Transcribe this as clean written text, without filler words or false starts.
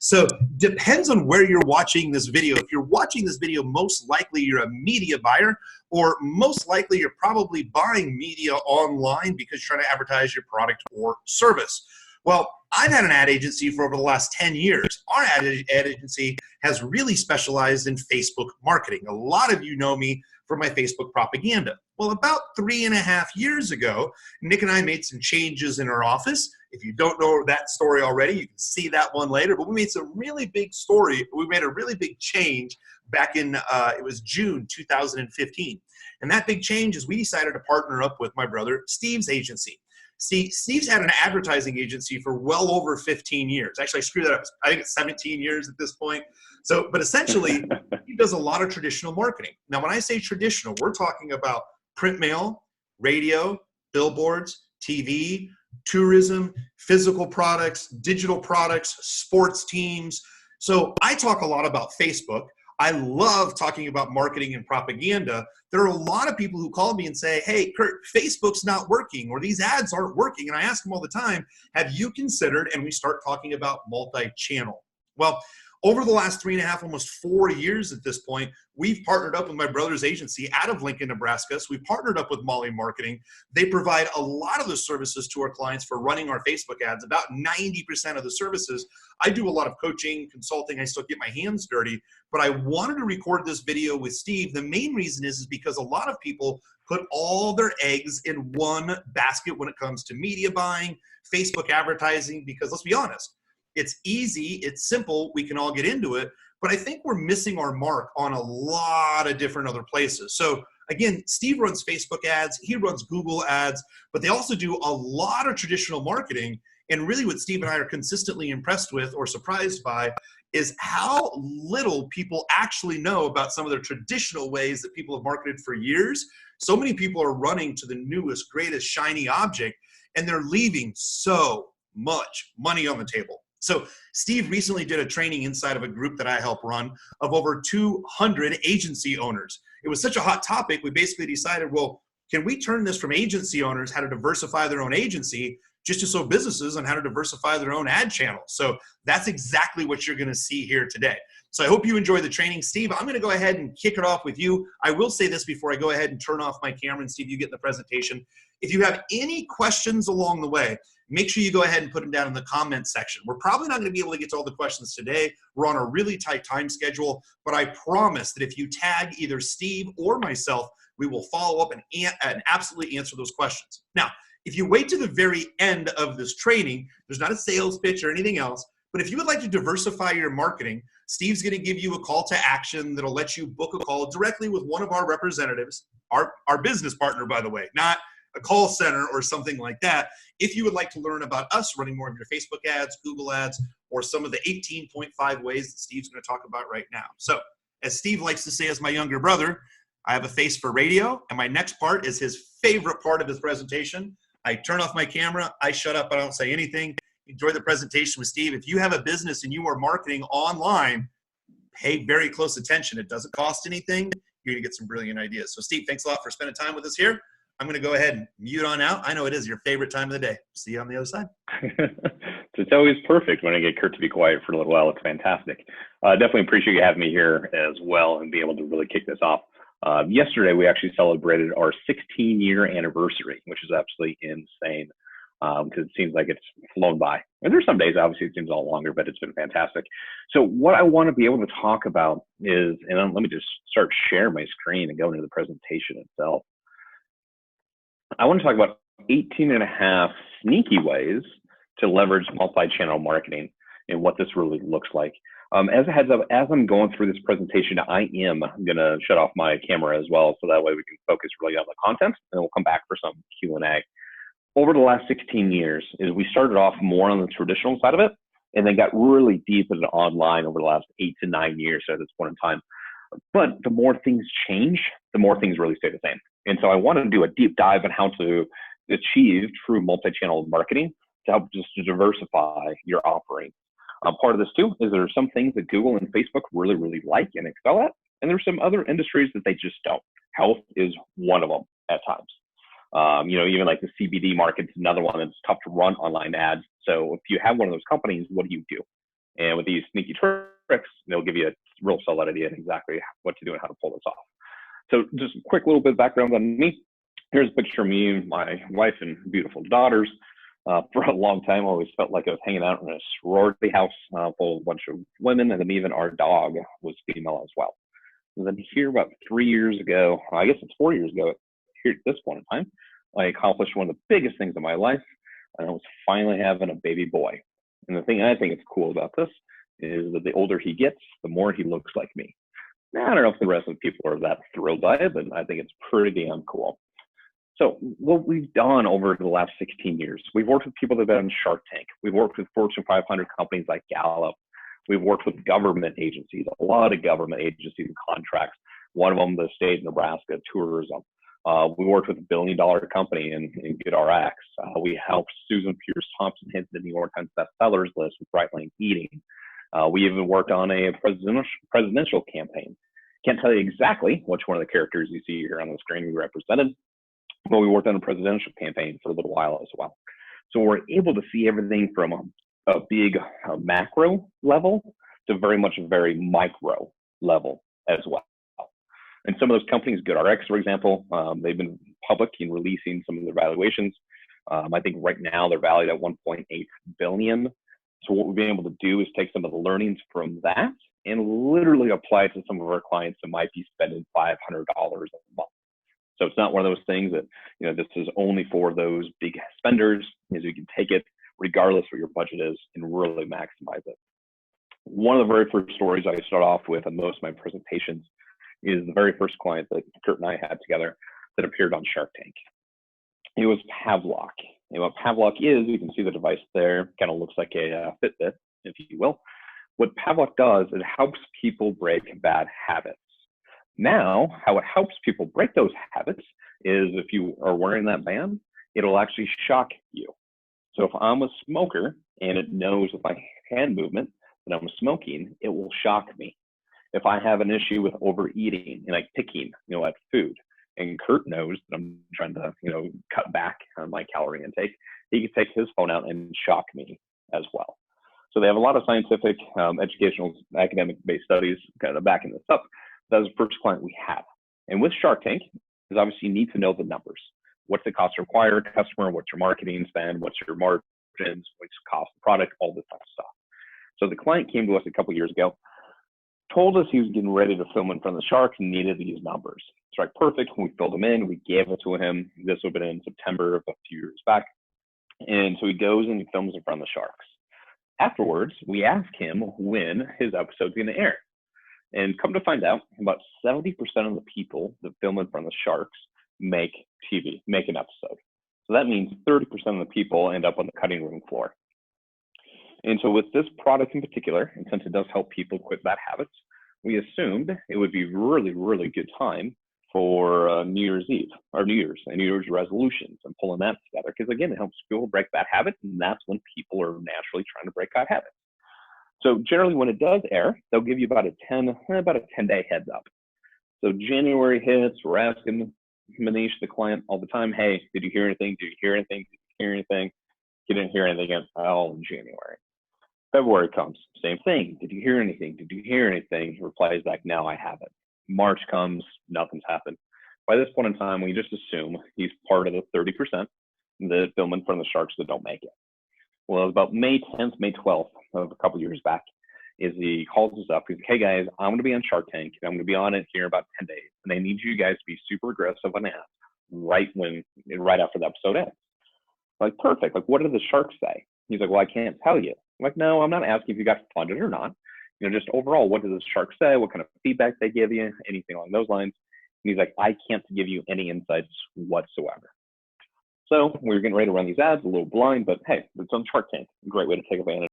So depends on where you're watching this video. If you're watching this video, most likely you're a media buyer, or most likely you're probably buying media online because you're trying to advertise your product or service. Well, I've had an ad agency for over the last 10 years. Our ad agency has really specialized in Facebook marketing. A lot of you know me for my Facebook propaganda. Well, about 3.5 years ago, Nick and I made some changes in our office. If you don't know that story already, you can see that one later. But we made some really big story. We made a really big change back in, it was June 2015. And that big change is we decided to partner up with my brother Steve's agency. See, Steve's had an advertising agency for well over 15 years. Actually, I screwed that up. I think it's 17 years at this point. So, but essentially, he does a lot of traditional marketing. Now, when I say traditional, we're talking about print mail, radio, billboards, TV, tourism, physical products, digital products, sports teams. So I talk a lot about Facebook. I love talking about marketing and propaganda. There are a lot of people who call me and say, hey, Kurt, Facebook's not working, or these ads aren't working. And I ask them all the time, have you considered, and we start talking about multi-channel. Well, over the last 3.5, almost 4 years at this point, we've partnered up with my brother's agency out of Lincoln, Nebraska. So we partnered up with Maly Marketing. They provide a lot of the services to our clients for running our Facebook ads, about 90% of the services. I do a lot of coaching, consulting. I still get my hands dirty, but I wanted to record this video with Steve. The main reason is because a lot of people put all their eggs in one basket when it comes to media buying, Facebook advertising, because let's be honest, it's easy, it's simple, we can all get into it, but I think we're missing our mark on a lot of different other places. So again, Steve runs Facebook ads, he runs Google ads, but they also do a lot of traditional marketing. And really what Steve and I are consistently impressed with or surprised by is how little people actually know about some of the traditional ways that people have marketed for years. So many people are running to the newest, greatest, shiny object, and they're leaving so much money on the table. So Steve recently did a training inside of a group that I help run of over 200 agency owners. It was such a hot topic, we basically decided, well, can we turn this from agency owners, how to diversify their own agency, just to show businesses on how to diversify their own ad channels. So that's exactly what you're gonna see here today. So I hope you enjoy the training. Steve, I'm gonna go ahead and kick it off with you. I will say this before I go ahead and turn off my camera and Steve, you get in the presentation. If you have any questions along the way, make sure you go ahead and put them down in the comments section. We're probably not gonna be able to get to all the questions today. We're on a really tight time schedule, but I promise that if you tag either Steve or myself, we will follow up and absolutely answer those questions. Now, if you wait to the very end of this training, there's not a sales pitch or anything else, but if you would like to diversify your marketing, Steve's gonna give you a call to action that'll let you book a call directly with one of our representatives, our business partner, by the way, not a call center or something like that. If you would like to learn about us running more of your Facebook ads, Google ads, or some of the 18.5 ways that Steve's gonna talk about right now. So, as Steve likes to say as my younger brother, I have a face for radio, and my next part is his favorite part of his presentation. I turn off my camera, I shut up, I don't say anything. Enjoy the presentation with Steve. If you have a business and you are marketing online, pay very close attention. It doesn't cost anything. You're gonna get some brilliant ideas. So Steve, thanks a lot for spending time with us here. I'm gonna go ahead and mute on out. I know it is your favorite time of the day. See you on the other side. It's always perfect when I get Kurt to be quiet for a little while. It's fantastic. Definitely appreciate you having me here as well and being able to really kick this off. Yesterday, we actually celebrated our 16-year anniversary, which is absolutely insane because it seems like it's flown by. And there's some days, obviously, it seems a lot longer, but it's been fantastic. So what I want to be able to talk about is, and let me just start sharing my screen and go into the presentation itself. I want to talk about 18.5 sneaky ways to leverage multi-channel marketing and what this really looks like. As a heads up, as I'm going through this presentation, I am going to shut off my camera as well, so that way we can focus really on the content, and we'll come back for some Q&A. Over the last 16 years, is we started off more on the traditional side of it, and then got really deep into online over the last 8 to 9 years at this point in time. But the more things change, the more things really stay the same. And so I wanted to do a deep dive on how to achieve true multi-channel marketing to help just to diversify your offering. Part of this too is there are some things that Google and Facebook really, really like and excel at, and there's some other industries that they just don't. Health is one of them at times. Even like the CBD market is another one that's tough to run online ads. So if you have one of those companies, what do you do? And with these sneaky tricks, they'll give you a real solid idea of exactly what to do and how to pull this off. So just a quick little bit of background on me. Here's a picture of me and my wife and beautiful daughters. For a long time, I always felt like I was hanging out in a sorority house full of a bunch of women, and then even our dog was female as well. And then here about 3 years ago, I guess it's 4 years ago, here at this point in time, I accomplished one of the biggest things in my life, and I was finally having a baby boy. And the thing I think is cool about this is that the older he gets, the more he looks like me. Now, I don't know if the rest of the people are that thrilled by it, but I think it's pretty damn cool. So what we've done over the last 16 years, we've worked with people that have been on Shark Tank. We've worked with Fortune 500 companies like Gallup. We've worked with government agencies, a lot of government agencies and contracts. One of them, the state of Nebraska, tourism. We worked with a $1 billion company in GoodRx. We helped Susan Pierce Thompson hit the New York Times bestsellers list with Bright Line Eating. We even worked on a presidential campaign. Can't tell you exactly which one of the characters you see here on the screen we represented, but we worked on a presidential campaign for a little while as well. So we're able to see everything from a big macro level to very much a very micro level as well. And some of those companies, GoodRx, for example, they've been public in releasing some of their valuations. I think right now they're valued at 1.8 billion. So what we've been able to do is take some of the learnings from that and literally apply it to some of our clients that might be spending $500 a month. So it's not one of those things that, this is only for those big spenders, is you can take it regardless what your budget is and really maximize it. One of the very first stories I start off with on most of my presentations is the very first client that Kurt and I had together that appeared on Shark Tank. It was Pavlok. And what Pavlok is, you can see the device there, kind of looks like a Fitbit, if you will. What Pavlok does, it helps people break bad habits. Now, how it helps people break those habits is if you are wearing that band, it'll actually shock you. So if I'm a smoker and it knows with my hand movement that I'm smoking, it will shock me. If I have an issue with overeating and like picking, at food, and Kurt knows that I'm trying to, cut back on my calorie intake, he can take his phone out and shock me as well. So they have a lot of scientific, educational, academic-based studies kind of backing this up. That was the first client we had. And with Shark Tank, is obviously you need to know the numbers. What's the cost to acquire a customer? What's your marketing spend? What's your margins? What's the cost of the product? All this type of stuff. So the client came to us a couple of years ago, told us he was getting ready to film in front of the sharks and needed these numbers. It's like perfect. We filled them in. We gave it to him. This would have been in September of a few years back. And so he goes and he films in front of the sharks. Afterwards, we ask him when his episode's going to air. And come to find out, about 70% of the people that film in front of the sharks make TV, make an episode. So that means 30% of the people end up on the cutting room floor. And so with this product in particular, and since it does help people quit bad habits, we assumed it would be really, really good time for New Year's Eve or New Year's resolutions and pulling that together. Because again, it helps people break bad habits, and that's when people are naturally trying to break bad habits. So generally when it does air, they'll give you about a 10-day heads up. So January hits, we're asking Manish, the client, all the time, hey, did you hear anything? Did you hear anything? Did you hear anything? He didn't hear anything at all in January. February comes, same thing. Did you hear anything? Did you hear anything? He replies back, no, I haven't. March comes, nothing's happened. By this point in time, we just assume he's part of the 30% that film in front of the sharks that don't make it. Well, it was about May 10th, May 12th of a couple years back, is he calls us up. He's like, hey guys, I'm going to be on Shark Tank. I'm going to be on it here in about 10 days. And I need you guys to be super aggressive on that right after the episode ends. Like, perfect. Like, what did the sharks say? He's like, well, I can't tell you. I'm like, no, I'm not asking if you got funded or not. Just overall, what did the sharks say? What kind of feedback they give you? Anything along those lines. And he's like, I can't give you any insights whatsoever. So we were getting ready to run these ads, a little blind, but hey, it's on Shark Tank. A great way to take advantage